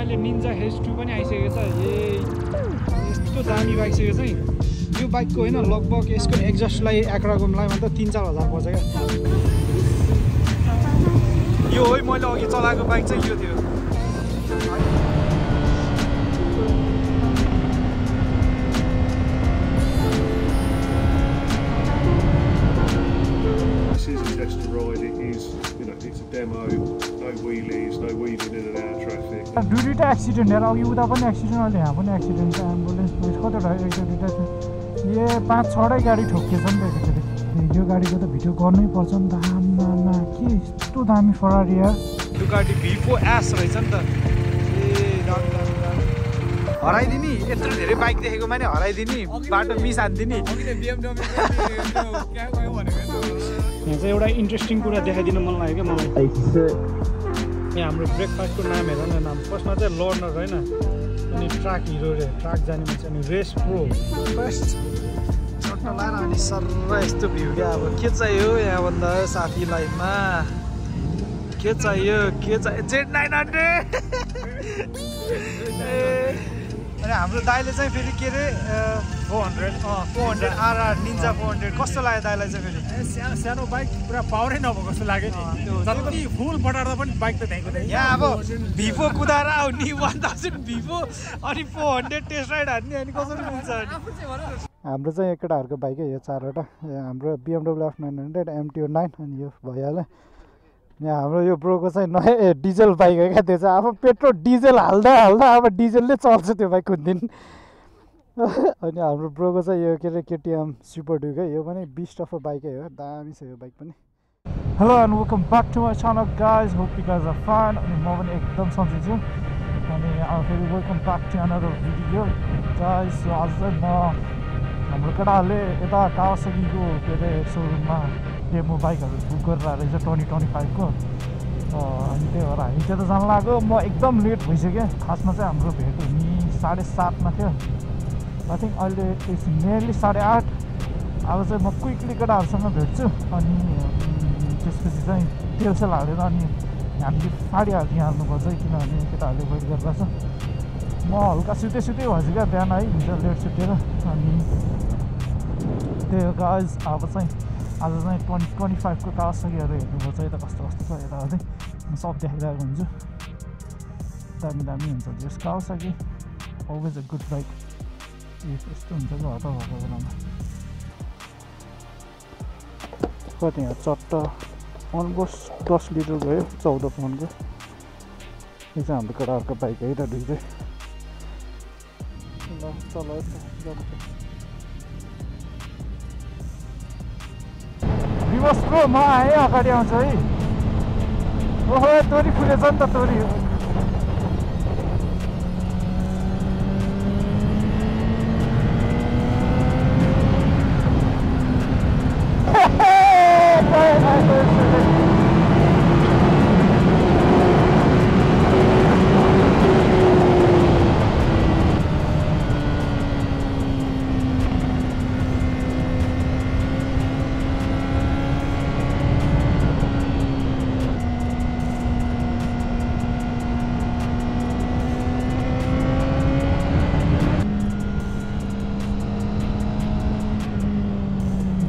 अहिले Ninja H2 पनि आइसकेको छ। यस्तो दामी बाइक छ यो चाहिँ। यो बाइकको होइन लगभग यसको एक्जस्टलाई एक्रागोमलाई मात्र 3-4 हजार पर्छ क्या। यो हो मैले अघि चलाएको बाइक चाहिँ यो थियो। This is a test to ride. It is, you know, it's a demo. No wheelies, no weaving in and out of traffic. दुईटा एक्सिडेन्ट हेर अघि उता पनि एक्सिडेन्ट अहिले यहाँ पनि एक्सिडेन्ट छ। एम्बुलेन्स कतिवटा एउटा दुईटा छ। यो 5-6 गाडी ठोकिएछ नि त एकचोटि। यो गाडीको त भिडियो गर्नै पर्छ नि त। आम्मामा के यस्तो दामी फरारी यार। यो गाडी V4S रहेछ नि त। हराइदिने यत्रो धेरै बाइक देखेको माने हराइदिने बाटो मिस हान्दिने। यहाँ चाहिँ एउटा इन्ट्रेस्टिङ कुरा देखाइदिनु मन लाग्यो क्या मलाई। यहाँ हाम्रो ब्रेकफास्टको नाम हेर न। नाम फर्स्टमा चाहिँ लर्नर होइन, अनि ट्र्याक हिरो रे ट्र्याक जाने मान्छे, अनि रेस प्रो फर्स्ट चट्ट लाएर अनि सर यस्तो भ्यू क्या। अब के चाहियो यहाँभन्दा साथी लाइफमा? के चाहियो Z900। अनि हाम्रो दाइले चाहिँ फेरि के अरे 400 RR निन्जा 400 कस्तो लाग्यो दाइलाई चाहिँ फेरि? सानो बाइक पुरा पावरै नभएको जस्तो लाग्यो नि। जति फुल बटार्दा पनि बाइक त त्यहीँको त्यही। यहाँ अब V4 कुदाएर आउने 1000 V4 अनि 400 टेस्ट राइड हान्ने अनि कसरी मिल्छ? हाम्रो चाहिँ केटाहरूको बाइकै यो 4वटा। हाम्रो BMW F900 MT09 अनि यो भइहाल्यो। यहाँ हाम्रो यो ब्रोको चाहिँ नयाँ डिजल बाइक हो क्या। त्यो चाहिँ अब पेट्रोल डिजल हाल्दा अब डिजलले चल्छ त्यो बाइक कुन दिन। अनि हाम्रो ब्रोको चाहिँ यो के अरे KTM सुपर ड्युक है। यो पनि बिस्ट अफ अ बाइकै हो, दामी छ यो बाइक पनि। Hello and welcome back to my channel guys. Hope you guys are fine. अनि म पनि एकदम सन्चै छु। अनि फेरि welcome back to another video guys. आज चाहिँ म हाम्रो केटाहरूले यता कावासाकीको के अरे सोरुममा डेमो बाइकहरू बुक गरेर रहेछ 2025 को। अनि त्यही भएर हामी त्यता जान लाग्यो। म एकदम लेट भइसक्यो। खासमा चाहिँ हाम्रो भेट हुने 7:30 थियो। आई थिङ्क अहिले इट्स नियरली 8:30। अब चाहिँ म क्विकली केटाहरूसँग भेट्छु अनि त्यसपछि चाहिँ तेल सेल हालेर अनि हामीले फाडिहाल्नुपर्छ किनभने केटाहरूले वेट गरिरहेछ। म हल्का सुते भएछु क्या बिहान है, हिजो लेट सुतेर। अनि त्यही हो गाइज। अब चाहिँ आज चाहिँ 2025 को कावासाकीहरू हेर्नुपर्छ। यता कस्तो छ यता चाहिँ म सब देखाइरहेको हुन्छु। दामी हुन्छ यस Kawasaki. Always a good bike. यस्तो हुन्छ कि हतार भएको बेलामा कति यहाँ चट्ट अलमोस्ट 10 लिटर गयो 14 पौन्डको। यो चाहिँ हाम्रो केटाहरूको बाइक है त दुई चाहिँ। ल चल रिभर्स प्रो म आएँ अगाडि आउँछ है। ओहो तोरी फुलेछ नि त तोरी।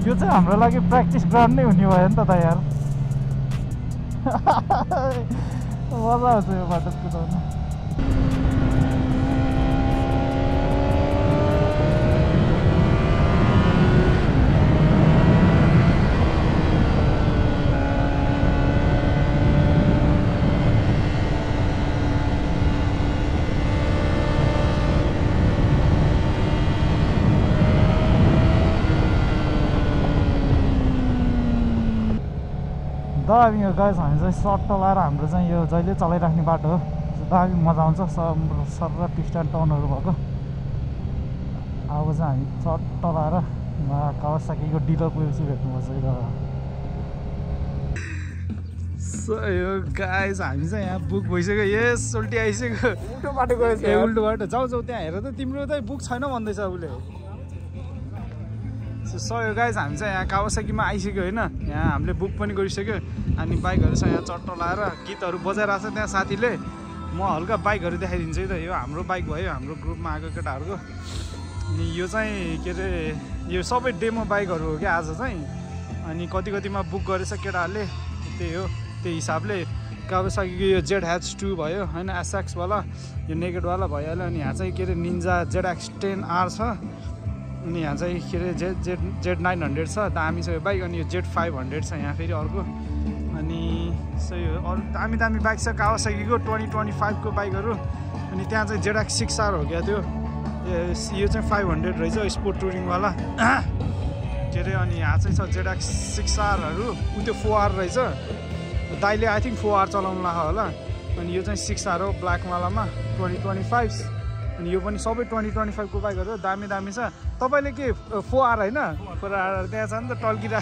यो चाहिँ हाम्रो लागि प्र्याक्टिस ग्राउन्ड नै हुने भयो नि त यार। मजा आउँछ यो बाटो कुदाउनु। दामी हो गाइस। हामी चाहिँ सर्ट लाएर हाम्रो चाहिँ यो जहिले चलाइराख्ने बाटो हो। दामी मजा आउँछ सर र पिस्टन टर्नहरू भएको। अब चाहिँ हामी सर्ट लाएर कावासाकीको डिलर पुगेपछि भेट्नुपर्छ। यो गाइस हामी चाहिँ यहाँ बुक भइसक्यो। यस उल्टी आइसक्यो। उल्टो बाटो गएछ। उल्टो बाटो जाऊ त्यहाँ हेर त तिम्रो चाहिँ बुक छैन भन्दैछ उसले। सो यो गाइस हामी चाहिँ यहाँ कावासाकीमा आइसक्यो होइन। यहाँ हामीले बुक पनि गरिसक्यो। अनि बाइकहरू चाहिँ यहाँ चट्ट लाएर गीतहरू बजाइरहेको छ त्यहाँ साथीले। म हल्का बाइकहरू देखाइदिन्छु है त। यो हाम्रो बाइक भयो, हाम्रो ग्रुपमा आएको केटाहरूको। अनि यो चाहिँ के अरे यो सबै डेमो बाइकहरू हो क्या आज चाहिँ। अनि कतिमा बुक गरेछ केटाहरूले, त्यही हो। त्यही हिसाबले कावासाकीको यो ZH2 भयो होइन, SX वाला, यो नेकेडवाला भइहाल्यो। अनि यहाँ चाहिँ के अरे निन्जा ZX10R छ। अनि यहाँ चाहिँ के अरे Z900 छ, दामी छ यो बाइक। अनि यो Z500 छ यहाँ फेरि अर्को। अनि सही हो, अरू दामी बाइक छ कावासाकीको 2025 को बाइकहरू। अनि त्यहाँ चाहिँ ZX6R हो क्या त्यो। यो चाहिँ 500 रहेछ स्पोर्ट टुरिङवाला के अरे। अनि यहाँ चाहिँ छ ZX6Rहरू, उ त्यो 4R रहेछ। दाइले आई थिङ्क 4R चलाउनु लाग्यो होला। अनि यो चाहिँ 6R हो ब्ल्याकवालामा 2025। अनि यो पनि सबै 2025 को बाइकहरू दामी छ। तपाईँले के 4R होइन? 4R त्यहाँ छ नि त टल्किरा।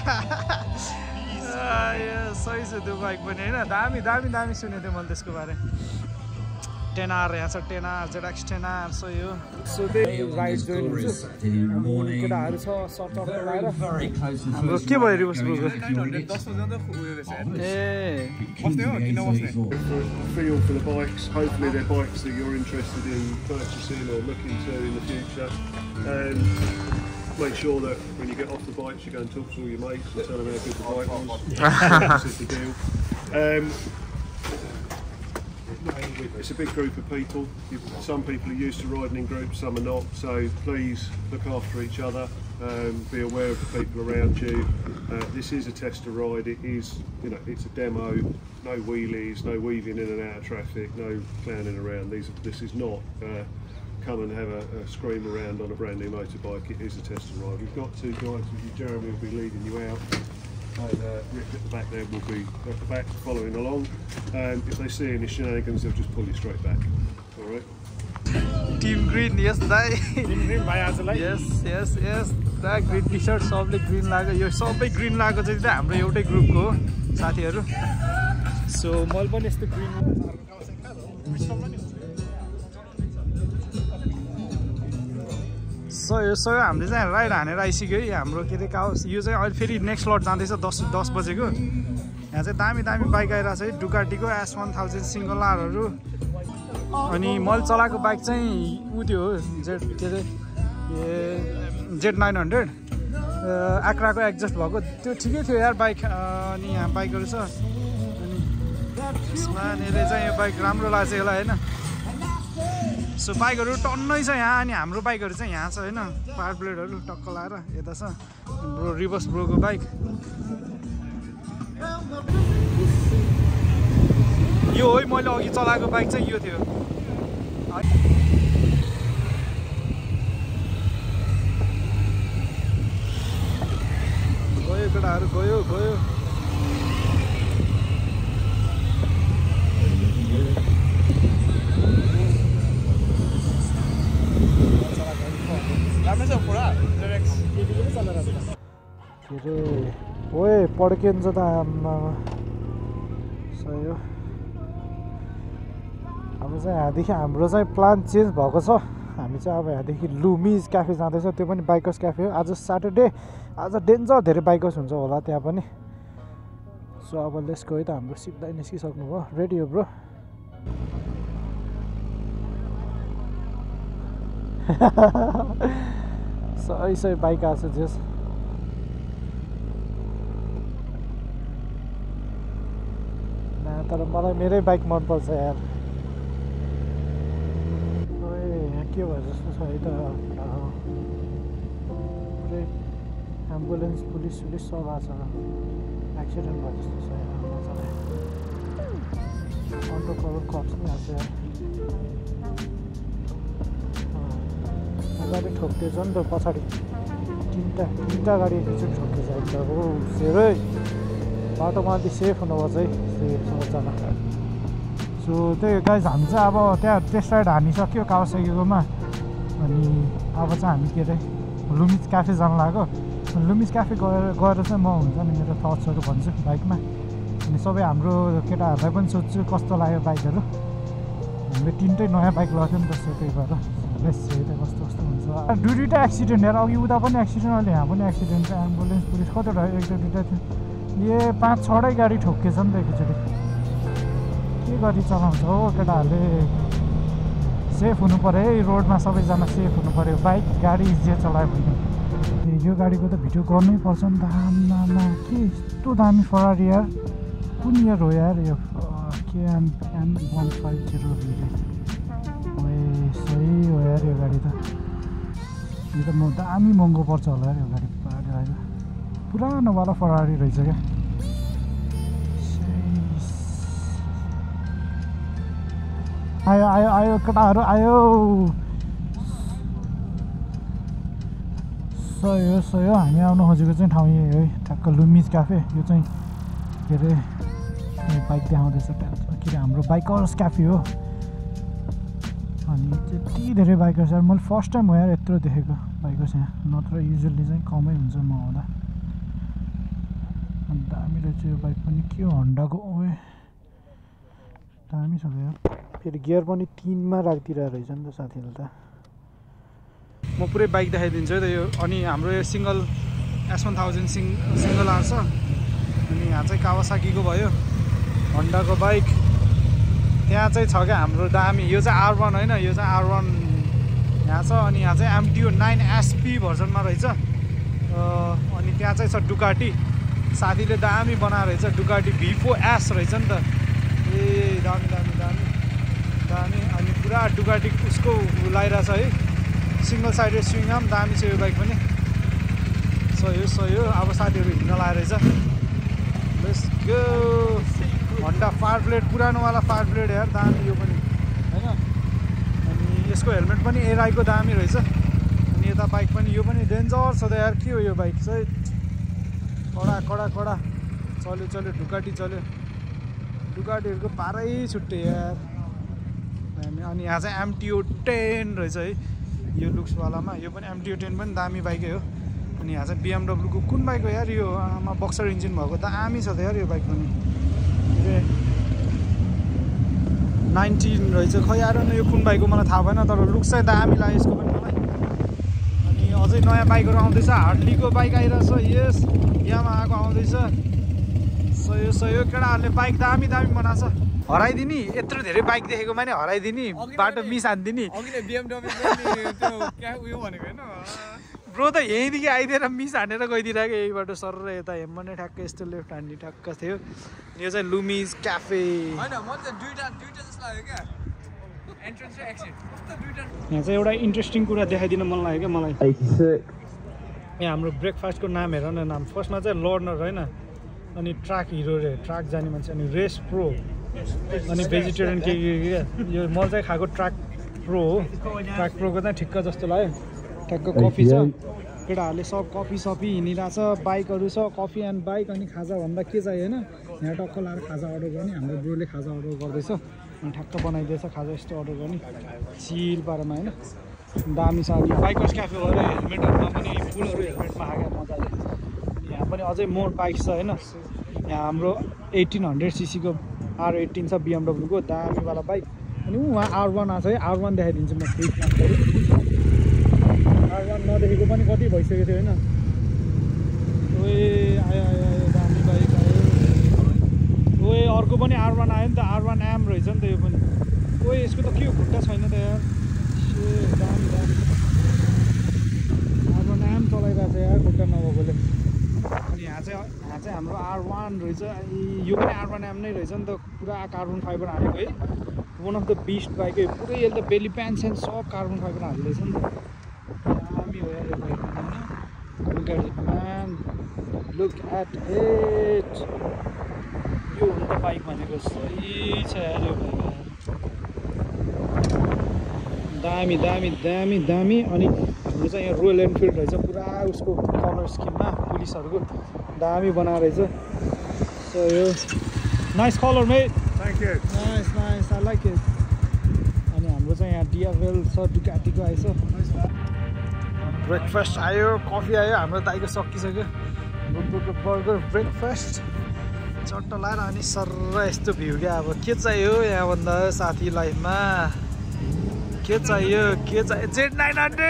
सही छ त्यो बाइक पनि होइन, दामी सुनेको थिएँ मैले त्यसको बारे। 10R यहाँ छ, 10R ZX10R। सही हो। सो त्यही राइड जोइन हुन्छ। केटाहरू छ सर्ट अफ लगाएर। हाम्रो के भयो reverse bro? Feel for the bikes. Hopefully they're bikes that you're interested in purchasing or looking to in the future. Make sure that when you get off the bikes you go and talk to all your mates and tell them how good the bike was. That's the deal. It's a big group of people. Some people are used to riding in groups, some are not. So please look after each other. Be aware of the people around you. This is a tester ride. It is, it's a demo. No wheelies, no weaving in and out of traffic, no clowning around. This is not come and have a scream around on a brand new motorbike. It is a tester ride. We've got two guys with you. Jeremy will be leading you out. And Rick at the back there will be at the back following along. If they see any shenanigans, they'll just pull you straight back. All right. Team Green, yes, दाइ। Team Green भाइ आजलाई। Yes. दा green T-shirt सबले green लाग्यो। यो सबै green लाग्यो चाहिँ हाम्रो एउटै ग्रुपको हो साथीहरू। सो मैले पनि यस्तो ग्रिन सो हामीले चाहिँ राइड हानेर आइसक्यो है हाम्रो के अरे काउस। यो चाहिँ अहिले फेरि नेक्स्ट लट जाँदैछ 10 बजेको। यहाँ चाहिँ दामी बाइक आइरहेको छ है, डुकाटीको S1000 सिङ्गल आरहरू। अनि मैले चलाएको बाइक चाहिँ उ त्यो हो के अरे Z900 एक्राको एडजस्ट भएको त्यो ठिकै थियो यार बाइक। अनि यहाँ बाइकहरू छ। अनि यसमा यहाँनिर चाहिँ यो बाइक राम्रो लाग्छ यसलाई होइन। सो बाइकहरू टन्नै छ यहाँ। अनि हाम्रो बाइकहरू चाहिँ यहाँ छ होइन, पावर प्लेटहरू टक्क लाएर यता छ। ब्रो रिभर्स ब्रोको बाइक यो हो। मैले अघि चलाएको बाइक चाहिँ यो थियो। गयो केटाहरू गयो। के अरे ओए पड्किन्छ त आम्मा। सही हो। अब चाहिँ यहाँदेखि हाम्रो चाहिँ प्लान चेन्ज भएको छ। हामी चाहिँ अब यहाँदेखि लुमिज क्याफे जाँदैछ। त्यो पनि बाइकर्स क्याफे हो। आज सैटरडे, आज डेन्जर धेरै बाइकर्स हुन्छ होला त्यहाँ पनि। सो अब लेट्स गो है त। हाम्रो सिधै निस्किसक्नु भयो। रेडी हो ब्रो? सही बाइक आएको छ जेस। तर मलाई मेरै बाइक मनपर्छ यार। यहाँ के भयो जस्तो छ है त। पुरै एम्बुलेन्स पुलिस सब आएको छ। एक्सिडेन्ट भयो जस्तो छ यहाँ मजाले। अन्डर कभर कप्स पनि आएको छ यार। गाडी ठोक्दैछ नि त पछाडि। तिनवटा गाडी एकैचोटि ठोक्दैछ एकदम। हो सेरै बाटोमा अलिक सेफ हुनुपर्छ है सबैजना। सो त्यही गाइज हामी चाहिँ अब त्यहाँ टेस्ट राइड हानिसक्यो कावासाकीकोमा। अनि अब चाहिँ हामी के अरे लुमिज क्याफे जानु लाग्यो। लुमिज क्याफे गएर चाहिँ म हुन्छ नि मेरो थट्सहरू भन्छु बाइकमा। अनि सबै हाम्रो केटाहरूलाई पनि सोध्छु कस्तो लाग्यो बाइकहरू। हामीले तिनटै नयाँ बाइक लगेको नि त। सो त्यही भएर कस्तो हुन्छ। दुईवटा एक्सिडेन्ट हेर, अघि उता पनि एक्सिडेन्ट, अहिले यहाँ पनि एक्सिडेन्ट। एम्बुलेन्स पुलिस कतिवटा 1-2 थियो। यो 5-6 गाडी ठोक्केछ नि त एकैचोटि। के गरी चलाउँछ हो केटाहरूले सेफ हुनु पऱ्यो है रोडमा सबैजना सेफ हुनु पऱ्यो बाइक गाडी जे चलायो भने यो गाडीको त भिडियो गर्नै पर्छ नि त आम्मामा के यस्तो दामी फरारी यार कुन इयर हो यार यो KN 150 सही हो यार यो गाडी त यो त दामी महँगो पर्छ होला यार यो गाडी पुरानोवाला फरारी रहेछ क्या आयो आयो आयो केटाहरू आयो सही हो हामी आउनु खोजेको चाहिँ ठाउँ यही है ठ्याक्क लुमिज क्याफे यो चाहिँ के अरे बाइक देखाउँदैछ के अरे हाम्रो बाइकर्स क्याफे हो अनि त्यति धेरै बाइकर्स यार मैले फर्स्ट टाइम हो यार यत्रो देखेको बाइकर्स यहाँ नत्र युजली चाहिँ कमै हुन्छ म आउँदा अनि दामी रहेछ यो बाइक पनि के हो हन्डाको ओए दामी छ यार फेरि गियर पनि 3मा राखिदिरहेको रहेछ नि त साथीले त म पुरै बाइक देखाइदिन्छु है त यो अनि हाम्रो यो सिङ्गल S1000 सिङ्गल आर्छ अनि यहाँ चाहिँ कावासाकीको भयो हन्डाको बाइक त्यहाँ चाहिँ छ क्या हाम्रो दामी यो चाहिँ R1 होइन यो चाहिँ R1 यहाँ छ अनि यहाँ चाहिँ MTO 9SP भर्जनमा रहेछ अनि त्यहाँ चाहिँ छ डुकाटी साथीले दामी बनाएर रहेछ डुकाटी V4S रहेछ नि त ए दामी दामी दामी दामी अनि पुरा डुकाटी उसको लगाइरहेछ है सिङ्गल साइडेड स्विङ पनि दामी छ यो बाइक पनि सही हो अब साथीहरू हिँड्न लगाएर रहेछ let's go Honda fire blade पुरानोवाला फायर ब्लेड यार दामी यो पनि होइन अनि यसको हेलमेट पनि एराईको दामी रहेछ अनि यता बाइक पनि यो पनि डेन्जर छ त यार के हो यो बाइक चाहिँ कडा चल्यो डुकाटी चल्यो डुकाटीहरूको पारै छुट्टै यार अनि यहाँ चाहिँ MTO 10 रहेछ है यो लुक्सवालामा यो पनि MTO 10 पनि दामी बाइकै हो अनि यहाँ चाहिँ BMW को कुन बाइक हो यार यो आमा बक्सर इन्जिन भएको दामी छ त यार यो बाइक पनि 19 रहेछ खै यार यो कुन बाइक हो मलाई थाहा भएन तर लुक्स चाहिँ दामी लाग्यो यसको पनि मलाई अनि अझै नयाँ बाइकहरू आउँदैछ हार्डलीको बाइक आइरहेछ यस यामाहाको आउँदैछ सही हो केटाहरूले बाइक दामी बनाएको छ हराइदिने यत्रो धेरै बाइक देखेको माने हराइदिने बाटो मिस हान्दिने ब्रो त यहीँदेखि आइदिएर मिस हानेर गइदिरहेको यही बाटो सर यता हेम्मने ठ्याक्क यस्तो लेफ्ट हान्ने ठ्याक्क थियो यो चाहिँ लुमिज क्याफे यहाँ चाहिँ एउटा इन्ट्रेस्टिङ कुरा देखाइदिन मन लाग्यो क्या मलाई यहाँ हाम्रो ब्रेकफास्टको नाम हेर न नाम फर्स्टमा चाहिँ लर्नर होइन अनि ट्र्याक हिरो रे ट्र्याक जाने मान्छे अनि रेस प्रो अनि भेजिटेरियन के यो मैले चाहिँ खाएको ट्र्याक प्रो हो ट्र्याक प्रोको चाहिँ ठिक्क जस्तो लाग्यो ठ्याक्क कफी छ केटाहरूले सब कफी सफी हिँडिरहेछ बाइकहरू छ कफी एन्ड बाइक अनि खाजा भन्दा के चाहियो होइन यहाँ टक्क लगाएर खाजा अर्डर गर्ने हाम्रो ब्रोले खाजा अर्डर गर्दैछ अनि ठ्याक्क बनाइदिएछ खाजा यस्तो अर्डर गर्ने चिल पारामा होइन दामी छ अनि बाइकर्स क्याफे भएर हेलमेटहरूमा पनि फुलहरू हेलमेटमा आएको मजाले यहाँ पनि अझै मोर बाइक छ होइन यहाँ हाम्रो 1800cc को R18 छ BMW को दामीवाला बाइक अनि उहाँ R1 आएको छ है R1 देखाइदिन्छु म R1 नदेखेको पनि कति भइसकेको थियो होइन ओए आयो दामी बाइक आयो ओए अर्को पनि R1 आयो नि त R1M रहेछ नि त यो पनि ओए यसको त के हो खुट्टा छैन त यार दामी R1M चलाइरहेको छ यार खुट्टा नभएकोले अनि यहाँ चाहिँ हाम्रो R1 रहेछ यो पनि R1M नै रहेछ नि त पुरा कार्बन फाइबर हालेको है one of the best bike है पुरै यसले बेली प्यान्ट सेन्ट सब कार्बन फाइबर हाल्दैछ नि त दामी हो यार यो बाइक होइन लुक एट इट यो हो नि त बाइक भनेको सही छ यार यो बाइक दामी अनि हाम्रो चाहिँ यहाँ रोयल एनफिल्ड रहेछ पुरा उसको कलर स्किममा पुलिसहरूको दामी बनाएर रहेछ सो यो nice colour mate Thank you. Nice I like it अनि हाम्रो चाहिँ यहाँ डिआरएल छ डुकाटीको आएछ ब्रेकफास्ट आयो कफी आयो हाम्रो दाइको सकिसक्यो बर्गर ब्रेकफास्ट चट्ट लाएर अनि सर्र यस्तो भ्यू क्या अब के चाहियो यहाँभन्दा साथी लाइफमा के चाहियो Z900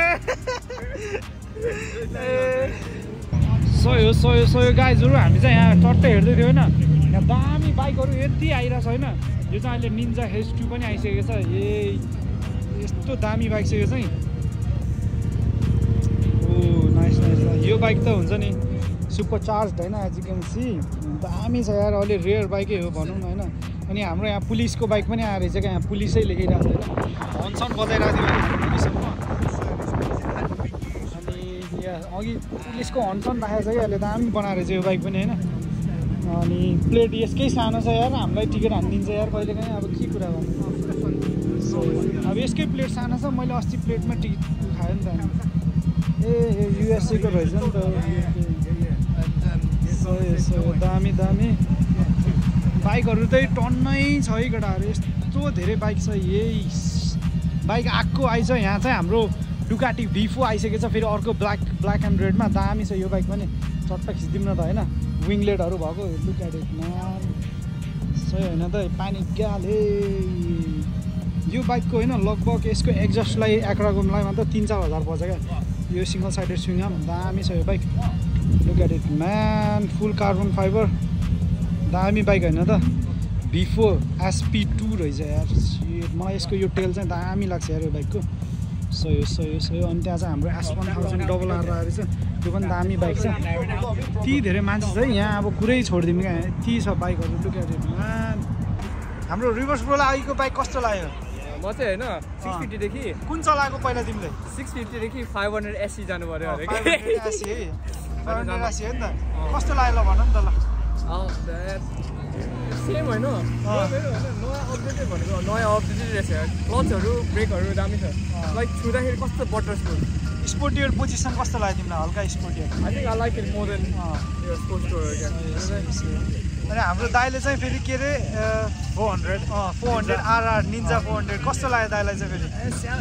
सही हो गाइजहरू हामी चाहिँ यहाँ चट्टै हेर्दै थियो होइन यहाँ दामी बाइकहरू यति आइरहेको छ होइन। यो चाहिँ अहिले निन्जा H2 पनि आइसकेको छ। यस्तो दामी बाइक छ यो चाहिँ। ओ नाइस नाइस। यो बाइक त हुन्छ नि सुपर चार्ज होइन, एज यु क्यान सी दामी छ यार। अहिले रेयर बाइकै हो भनौँ न होइन। अनि हाम्रो यहाँ पुलिसको बाइक पनि आएर रहेछ क्या, यहाँ पुलिसै लेखिरहेको छ होइन। हर्न बजाइरहेको थियो पुलिसहरू। अनि यहाँ अघि पुलिसको हर्न राखेको छ क्या, अहिले दामी बनाएर चाहिँ यो बाइक पनि होइन। अनि प्लेट यसकै सानो छ यार, हामीलाई टिकट हानिदिन्छ यार कहिले काहीँ। अब के कुरा गर्नु, अब यसकै प्लेट सानो छ। मैले अस्ति प्लेटमा टिकट खाएँ नि त। युएसएको रहेछ नि त। दामी दामी बाइकहरू चाहिँ टन्नै छ है केटाहरू। यस्तो धेरै बाइक छ। यही बाइक आएको आइछ। यहाँ चाहिँ हाम्रो डुकाटी V4 आइसकेको छ फेरि अर्को ब्ल्याक एन्ड रेडमा। दामी छ यो बाइक पनि, चट्ट खिचिदिउँ न त होइन। विङलेटहरू भएको डुकाटीमा सही होइन त। पानी गाले यो बाइकको होइन लगभग यसको एक्जस्टलाई एक्रागोमलाई मात्र 3-4 हजार पर्छ क्या। यो सिङ्गल साइडेड स्विङ आर्म दामी छ यो बाइक। डुकाटी म्यान फुल कार्बन फाइबर दामी बाइक होइन त। V4 SP2 रहेछ यार। मलाई यसको यो टेल चाहिँ दामी लाग्छ यार यो बाइकको। सही हो। अनि त्यहाँ चाहिँ हाम्रो S1000 डबल आर रहेछ, त्यो पनि दामी बाइक छ। यति धेरै मान्छे छ है यहाँ, अब कुरै छोडिदिउँ क्या। यति छ बाइकहरू डुकाटीमा। हाम्रो रिभर्स ब्रोलाई अघिको बाइक कस्तो लाग्यो? म चाहिँ होइन 650 देखि कुन चलाएको पहिला तिमीले? 650 देखि 500 SC जानु पर्यो अरे। 500 SC है, 500 SC हो नि त। कस्तो लाग्यो ल भन नि त ल। सेम होइन, नयाँ अपडेटेड भनेको नयाँ अपडेटेड रहेछ। क्लचहरू ब्रेकहरू दामी छ। लाइक छुँदाखेरि कस्तो बटर स्पोर्ट स्पोर्टियर पोजिसन कस्तो लाग्यो तिमीलाई? हल्का sportier. I think I like it more than यो स्पोर्ट्स टुर। अनि हाम्रो दाइले चाहिँ फेरि के अरे 400 RR निन्जा 400 कस्तो लाग्यो दाइलाई चाहिँ फेरि?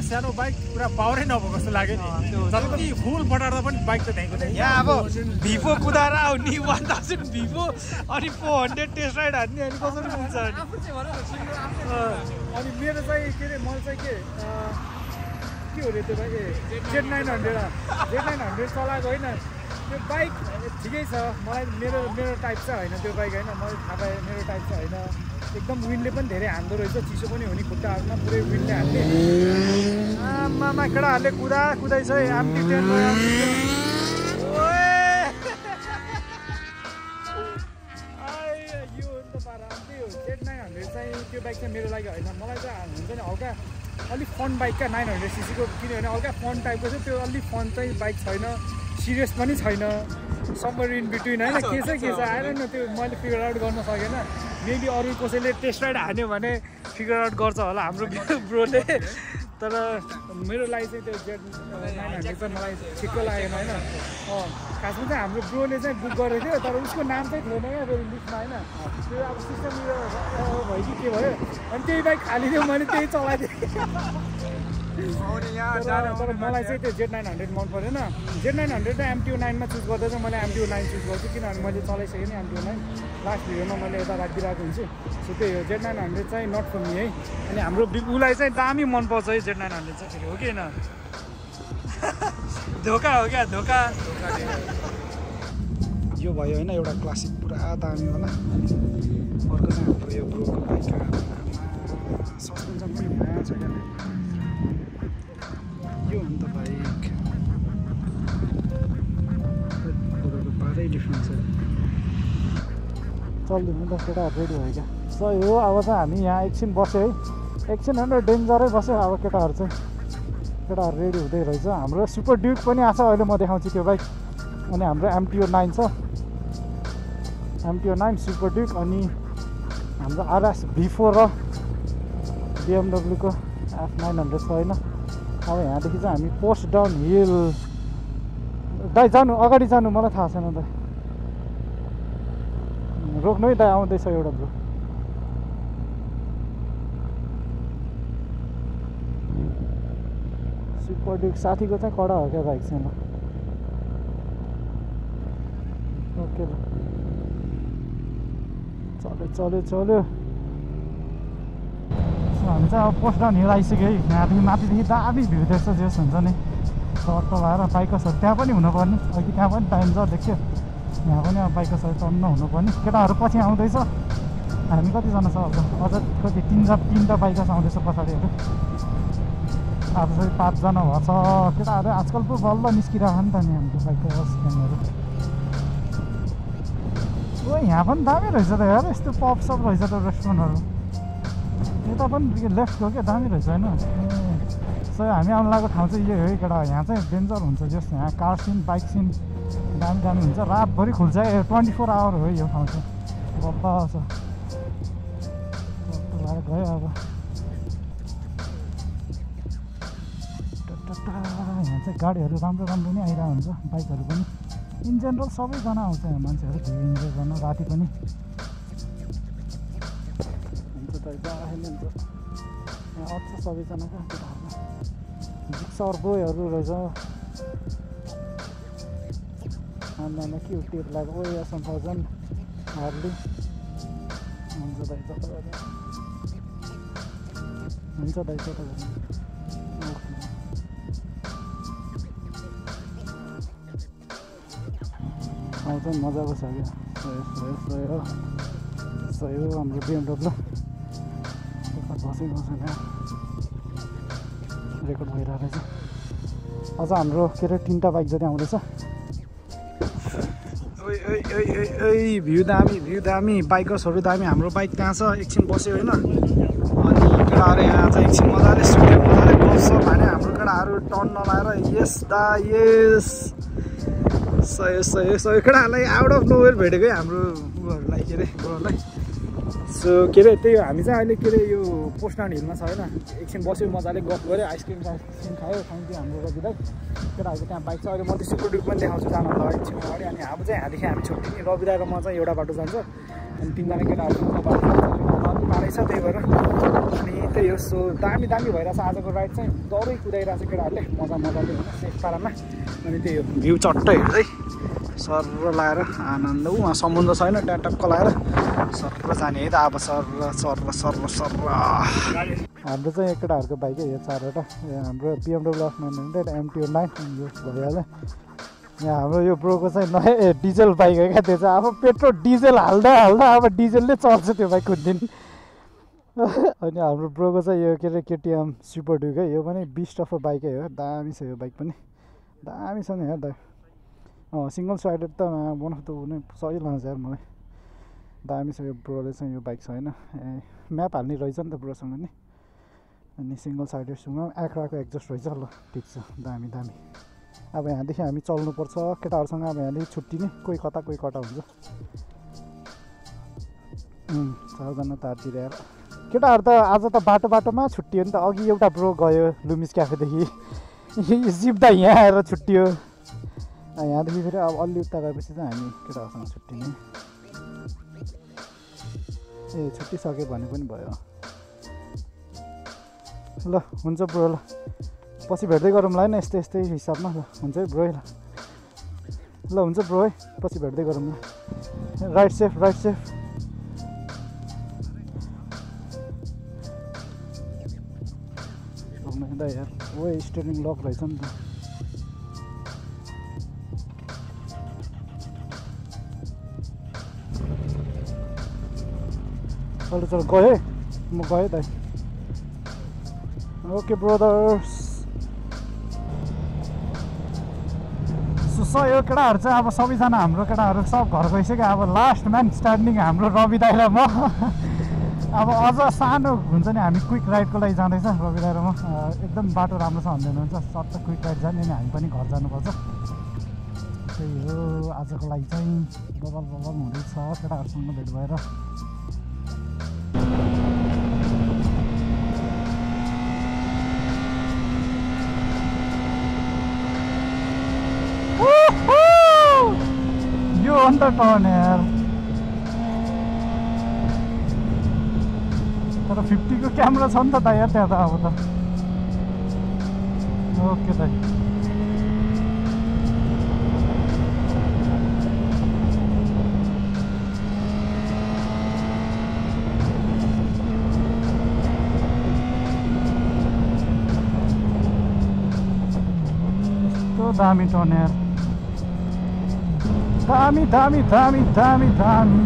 सानो बाइक पुरा पावरै नभएको जस्तो लाग्यो नि। जति फुल बटार्दा पनि बाइक त त्यहीँको त्यही। यहाँ अब V4 कुदाएर आउने 1000 V4 अनि 400 टेस्ट राइड हान्ने अनि कसरी मिल्छ? अनि मेरो चाहिँ के अरे मैले चाहिँ के हो अरे त्यो बाइक Z900 चलाएको होइन। त्यो बाइक ठिकै छ मलाई, मेरो टाइप चाहिँ होइन त्यो बाइक होइन। मैले थाहा पाएँ मेरो टाइप चाहिँ होइन। एकदम विन्डले पनि धेरै हान्दो रहेछ, चिसो पनि हुने खुट्टाहरूमा पुरै विन्डले हान्ने। आमामा केटाहरूले कुदाइ छ है। MT10 यो हो नि त पारा। त्यो Z900 चाहिँ त्यो बाइक चाहिँ मेरो लागि होइन। मलाई चाहिँ हुन्छ नि हल्का अलिक फन बाइक क्या 900cc को, किनभने हल्का फन टाइपको छ त्यो। अलिक फन चाहिँ बाइक छैन, सिरियस पनि छैन, समर इन बिट्विन होइन। के छ आएर न त्यो मैले फिगर आउट गर्न सकेन। मेबी अरू कसैले टेस्ट राइड हान्यो भने फिगर आउट गर्छ होला हाम्रो ब्रोले। तर मेरो लागि चाहिँ त्यो Z900 चाहिँ मलाई ठिक्क लागेन होइन। खासमा चाहिँ हाम्रो ब्रोले चाहिँ बुक गरेको थियो, तर उसको नाम चाहिँ थिएन क्या फेरि लिस्टमा होइन। त्यो अब सिस्टम भयो कि के भयो। अनि त्यही बाइक खाली थियो, मैले त्यही चलाइदिएँ। तर मलाई चाहिँ त्यो Z900 मन परेन। Z900 र MT09 मा चुज गर्दा चाहिँ मैले MT09 चुज गर्छु, किनभने मैले चलाइसकेँ नि MT09 लास्ट भिडियोमा मैले यता राखिदिरहेको हुन्छु। सो त्यही हो, Z900 चाहिँ नट फर मी है। अनि हाम्रो उसलाई चाहिँ दामी मनपर्छ है Z900 चाहिँ फेरि, हो कि होइन? धोका हो क्या, धोका। यो भयो होइन एउटा क्लासिक पुरा दामी होला। अर्को चाहिँ हाम्रो यो ब्रोको बाइक सस्पेन्सन पनि भएन छैन। यो हो नि त बाइक, बाटै डिफ्रेन्ट छ। चलिदिनु त केटाहरू रेडी भयो क्या। सही हो। अब चाहिँ हामी यहाँ एकछिन बस्यो है, एकछिन होइन डेन्जरै बस्यो। अब केटाहरू रेडी हुँदै रहेछ। हाम्रो सुपर ड्युक पनि आएको छ, अहिले म देखाउँछु त्यो बाइक। अनि हाम्रो MT09 छ, MT09 सुपर ड्युक। अनि हाम्रो RS V4 र BMW को F900 छ होइन। अब यहाँदेखि चाहिँ हामी पोस्ट डाउन हिल दाइ जानु, अगाडि जानु, मलाई थाहा छैन दाइ। रोक्नु है दाइ, आउँदैछ एउटा ब्रो। सुपर ड्युक साथीको चाहिँ कडा हो क्या बाइक चाहिँ। ल ओके ल, चल्यो। हामी चाहिँ अब पोस्ट डाउन हिल आइसक्यो है। यहाँदेखि माथिदेखि दामी भ्यू देख्छ, जेस हुन्छ नि। टट्ट भएर बाइक छ त्यहाँ पनि हुनुपर्ने, अघि त्यहाँ पनि टाइम छ देख्यो। यहाँ पनि अब बाइकको सबै टन्न हुनुपर्ने केटाहरू पछि आउँदैछ हामी कतिजना छ अझ कति तिनवटा बाइकर्स आउँदैछ पछाडिहरू अब चाहिँ 5 जना भएछ केटाहरू आजकल पो बल्ल निस्किरहेको नि त नि हाम्रो बाइकको स्क्यानहरू ओ यहाँ पनि दामी रहेछ त यार यस्तो पपसप रहेछ त रेस्टुरेन्टहरू यता पनि लेफ्टको क्या दामी रहेछ होइन सो हामी आउनु लागेको ठाउँ चाहिँ यो हो केटा यहाँ चाहिँ डेन्जर हुन्छ जस यहाँ कार सिन बाइक सिन दामी दामी हुन्छ रातभरि खुल्छ 24 आवर हो यो ठाउँ चाहिँ बब्बा छ गयो अब यहाँ चाहिँ गाडीहरू राम्रो राम्रो नै आइरहेको हुन्छ बाइकहरू पनि इन जेनरल सबैजना आउँछ यहाँ मान्छेहरू भ्यू इन्जोय गर्न राति पनि हुन्छ त जाँदाखेरि हुन्छ यहाँ अझ सबैजना क्या केटाहरू जिक्सर बोयहरू रहेछ आमा क्युटीहरू लाग्यो ओ या 1000 हार्ली हुन्छ दाइ हुन्छ दाइ आउँछ मजाको छ क्या सही हो हाम्रो BMW बसेको छ क्या रेकर्ड भइरहेको रहेछ अझ हाम्रो के अरे 3टा बाइक जति आउँदैछ भ्यू दामी बाइकर्सहरू दामी हाम्रो बाइक त्यहाँ छ एकछिन बस्यो होइन अनि केटाहरू यहाँ चाहिँ एकछिन मजाले सुत्यो मजाले बस्छ भने हाम्रो केटाहरू टर्न नलाएर यस दा यस सही केटाहरूलाई आउट अफ नोवेयर भेटेको है हाम्रो उहरूलाई के अरे ब्रोहरूलाई सो के अरे त्यही हो हामी चाहिँ अहिले के अरे यो पोस्टनान हिलमा छ होइन एकछिन बस्यो मजाले गफ गऱ्यो आइसक्रिम खायो खान्थ्यो हाम्रो रविदाई केटाहरूको त्यहाँ बाइक छ अहिले म त्यो सिक्युरिटी पनि देखाउँछु जानु होला एकछिन अगाडि अनि अब चाहिँ यहाँदेखि हामी छुट्टी नि रविदाई र म चाहिँ एउटा बाटो जान्छ अनि 3जना केटाहरू पारै छ त्यही भएर अनि त्यही हो सो दामी भइरहेछ आजको राइड चाहिँ दौडै कुदाइरहेको छ केटाहरूले मजाले सेफ पारामा अनि त्यही हो भ्यू चट्टै हेर्दै सर लाएर आनन्द उहाँ समुद्र छैन त्यहाँ टक्क लाएर सर जाने है त अब सर हाम्रो चाहिँ केटाहरूको बाइकै यो 4वटा हाम्रो BMW F900 MT09 यो भइहाल्यो यहाँ हाम्रो यो ब्रोको चाहिँ नयाँ डिजल बाइक हो क्या त्यो चाहिँ अब पेट्रोल डिजल हाल्दा अब डिजलले चल्छ त्यो बाइक कुन दिन अनि हाम्रो ब्रोको चाहिँ यो के अरे KTM सुपर ड्युक है यो पनि बिस्ट अफ अ बाइकै हो दामी छ यो बाइक पनि दामी छ नि यार दाइ सिङ्गल साइडेड त बनाउँछ त हुने सही लाग्छ यार मलाई दामी छ यो ब्रोले चाहिँ यो बाइक छ होइन म्याप हाल्ने रहेछ नि त ब्रोसँग नि अनि सिङ्गल साइडेडसँग आँक्राको एक्जस्ट रहेछ ल ठिक छ दामी अब यहाँदेखि हामी चल्नुपर्छ केटाहरूसँग अब यहाँदेखि छुट्टी नै कोही कता हुन्छ 4जना तारतिर यार केटाहरू त आज त बाटोमा छुट्टियो नि त अघि एउटा ब्रो गयो लुमिस क्याफेदेखि जिप्दा यहाँ आएर छुट्टियो यहाँदेखि फेरि अब अलि उता गएपछि चाहिँ हामी केटाहरूसँग छुट्टिने छुट्टिसक्यो भने पनि भयो ल हुन्छ ब्रो ल पछि भेट्दै गरौँला होइन यस्तै हिसाबमा ल हुन्छ है ब्रो ल हुन्छ ब्रो है पछि भेट्दै गरौँला राइट सेफ यार ओ स्टेरिङ लक रहेछ नि त चल गएँ म गएँ दाइ ओके ब्रदर्स सो यो केटाहरू चाहिँ अब सबैजना हाम्रो केटाहरू सब घर गइसक्यो अब लास्ट म्यान स्ट्यान्डिङ हाम्रो रवि दाइ र म अब अझ सानो हुन्छ नि हामी क्विक राइडको लागि जाँदैछ रवि दाइ र म एकदम बाटो राम्रो छ भन्दै हुनुहुन्छ सट्ट क्विक राइड जाने अनि हामी पनि घर जानुपर्छ त्यही हो आजको लागि चाहिँ बबल हुँदैछ केटाहरूसँग भेट भएर यो अन्त टर्न यार तर 50 को क्यामेरा छ नि त यार त्यहाँ त अब त ओके दाइ यस्तो दामी टर्न यार दामी दामी दामी दामी दामी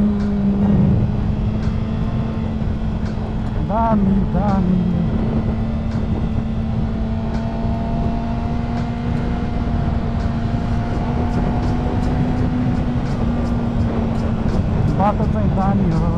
दामी दामी बाटो चाहिँ दामी हो